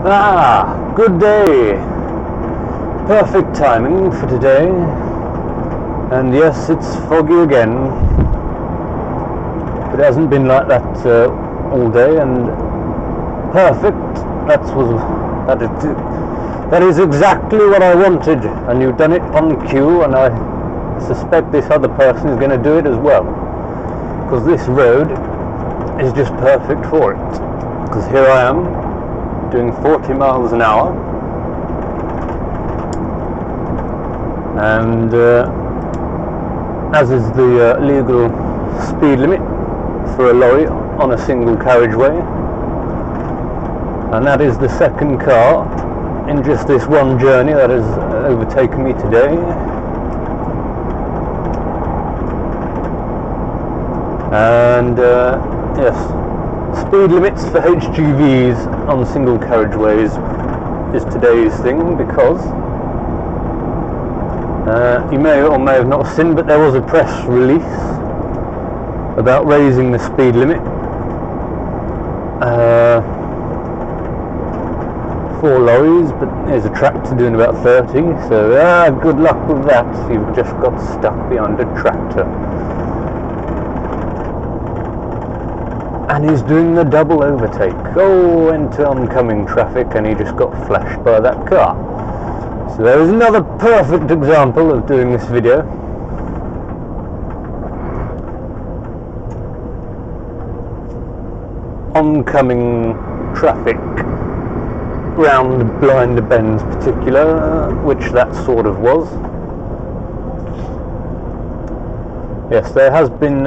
Ah, good day. Perfect timing for today. And yes, it's foggy again. But it hasn't been like that all day, and perfect. That is exactly what I wanted, and you've done it on cue, and I suspect this other person is going to do it as well, because this road is just perfect for it. Because here I am doing 40 miles an hour, and as is the legal speed limit for a lorry on a single carriageway, and that is the second car in just this one journey that has overtaken me today. And yes, speed limits for HGVs on single carriageways is today's thing, because you may or may have not seen, but there was a press release about raising the speed limit for lorries, but there's a tractor doing about 30, so good luck with that. You've just got stuck behind a tractor. And he's doing the double overtake. Oh, into oncoming traffic, and he just got flashed by that car. So there is another perfect example of doing this video. Oncoming traffic round Blinder Bends particular, which that sort of was. Yes, there has been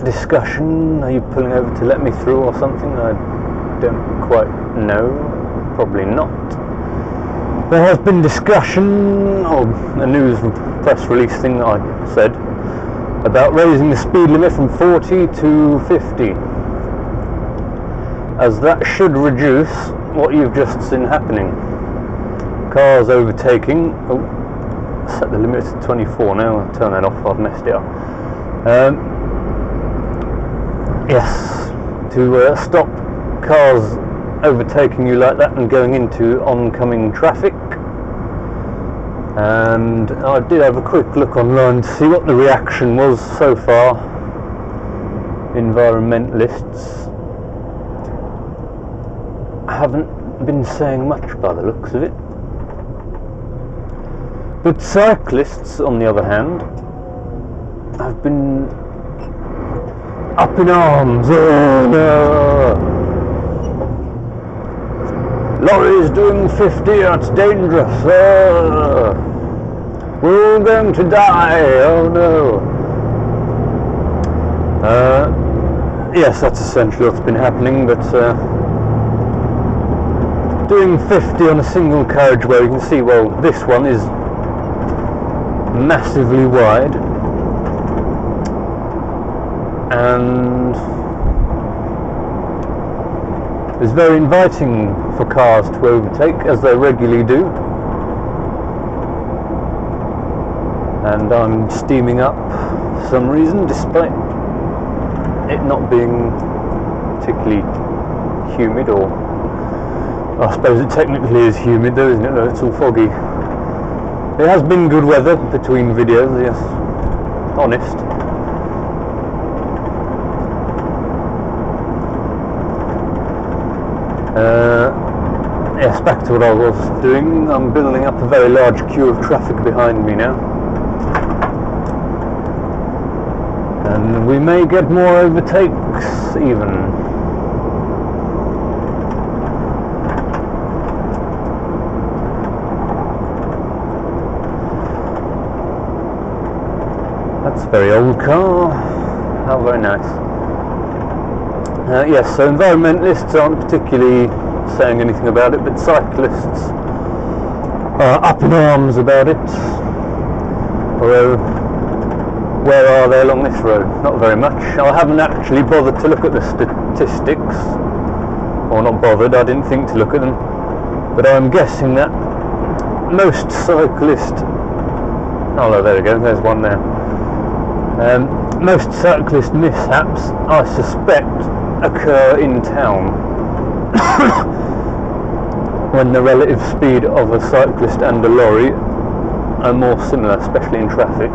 discussion. Are you pulling over to let me through or something? I don't quite know. Probably not. There has been discussion, or a news press release thing that I said, about raising the speed limit from 40 to 50, as that should reduce what you've just seen happening. Cars overtaking. Oh, set the limit to 24 now. I'll turn that off, I've messed it up. Yes, to stop cars overtaking you like that and going into oncoming traffic. And I did have a quick look online to see what the reaction was so far. Environmentalists haven't been saying much by the looks of it. But cyclists, on the other hand, have been up in arms. Oh no! Lorries doing 50, that's dangerous. Oh, we're all going to die. Oh no! Yes, that's essentially what's been happening, but doing 50 on a single carriageway, you can see, well, this one is massively wide, and it's very inviting for cars to overtake, as they regularly do. And I'm steaming up for some reason, despite it not being particularly humid, or I suppose it technically is humid though, isn't it? No, it's all foggy. It has been good weather between videos, yes, honest. Yes, back to what I was doing. I'm building up a very large queue of traffic behind me now. And we may get more overtakes even. That's a very old car. How very nice. Yes, so environmentalists aren't particularly saying anything about it, but cyclists are up in arms about it. Although, where are they along this road? Not very much. I haven't actually bothered to look at the statistics, or not bothered, I didn't think to look at them, but I'm guessing that most cyclists, oh there we go, there's one there. Most cyclist mishaps, I suspect, occur in town. when the relative speed of a cyclist and a lorry are more similar, especially in traffic,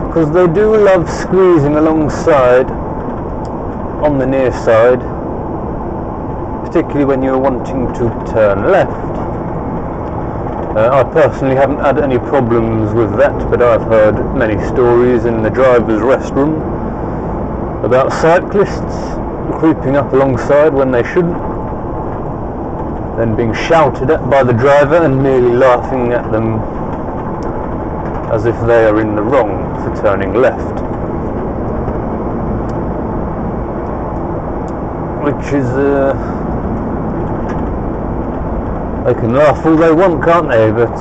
because they do love squeezing alongside on the near side, particularly when you're wanting to turn left. I personally haven't had any problems with that, but I've heard many stories in the driver's restroom about cyclists creeping up alongside when they shouldn't, then being shouted at by the driver and merely laughing at them as if they are in the wrong for turning left. Which is, they can laugh all they want, can't they? But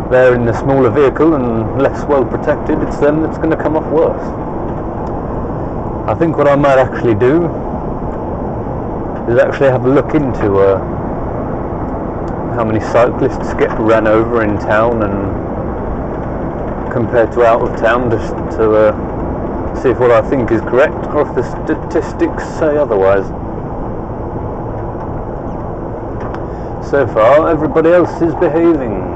they're in the smaller vehicle and less well protected. It's them that's going to come off worse. I think what I might actually do is actually have a look into how many cyclists get run over in town and compared to out of town, just to see if what I think is correct or if the statistics say otherwise. So far, everybody else is behaving.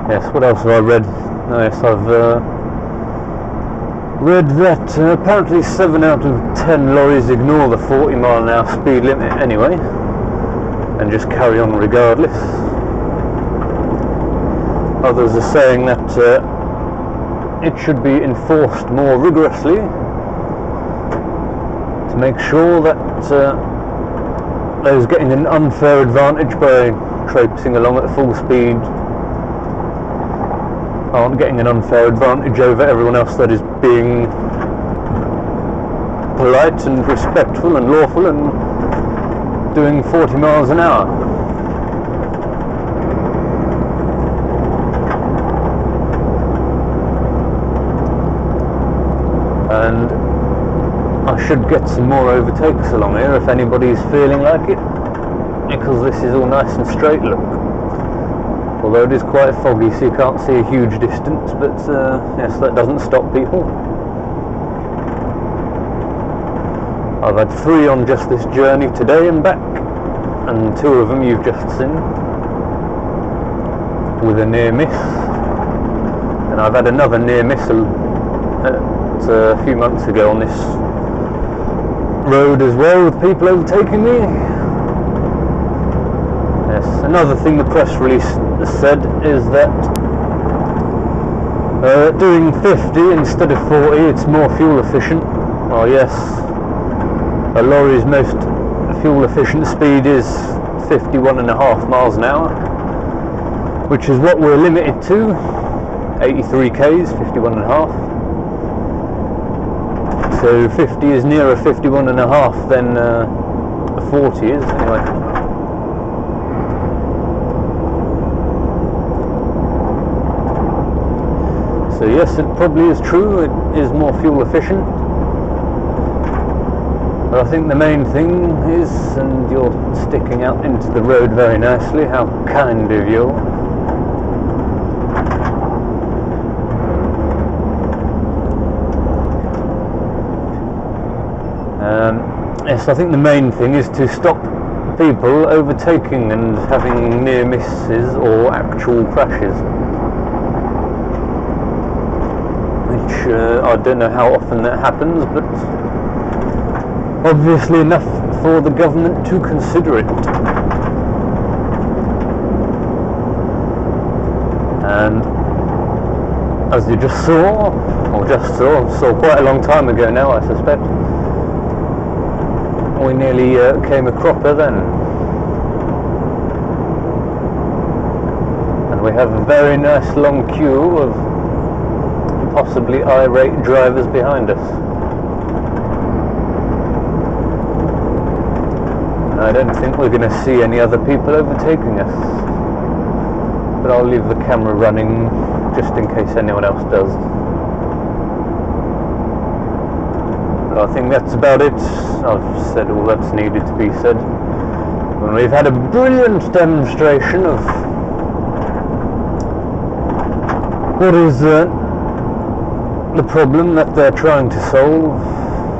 Yes, what else have I read? Oh, yes, I've read that apparently 7 out of 10 lorries ignore the 40-mile-an-hour speed limit anyway, and just carry on regardless. Others are saying that it should be enforced more rigorously to make sure that those getting an unfair advantage by traipsing along at full speed aren't getting an unfair advantage over everyone else that is being polite and respectful and lawful and doing 40 miles an hour. And I should get some more overtakes along here if anybody's feeling like it, because this is all nice and straight, look. Although it is quite foggy, so you can't see a huge distance, but yes, that doesn't stop people. I've had 3 on just this journey today and back, and 2 of them you've just seen, with a near miss. And I've had another near miss a few months ago on this road as well, with people overtaking me. Yes, another thing the press release said is that doing 50 instead of 40, it's more fuel efficient. Oh yes, a lorry's most fuel efficient speed is 51.5 miles an hour, which is what we're limited to, 83 k's, 51.5. So 50 is nearer 51.5 than 40 is, anyway. So yes, it probably is true, it is more fuel efficient. But I think the main thing is, and you're sticking out into the road very nicely, how kind of you. Yes, I think the main thing is to stop people overtaking and having near misses or actual crashes. Which I don't know how often that happens, but obviously enough for the government to consider it. And as you just saw, or saw quite a long time ago now, I suspect, we nearly came a cropper then. And we have a very nice long queue of possibly irate drivers behind us. And I don't think we're going to see any other people overtaking us. But I'll leave the camera running just in case anyone else does. But I think that's about it. I've said all that's needed to be said. And we've had a brilliant demonstration of what is the problem that they're trying to solve?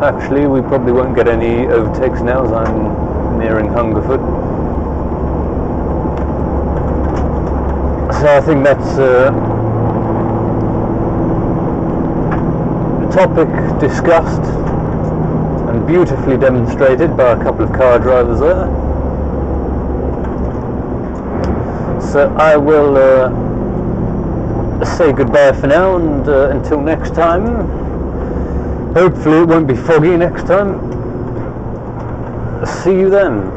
Actually, we probably won't get any overtakes now as I'm nearing Hungerford. So I think that's the topic discussed and beautifully demonstrated by a couple of car drivers there. So I will say goodbye for now, and until next time. Hopefully it won't be foggy next time. See you then.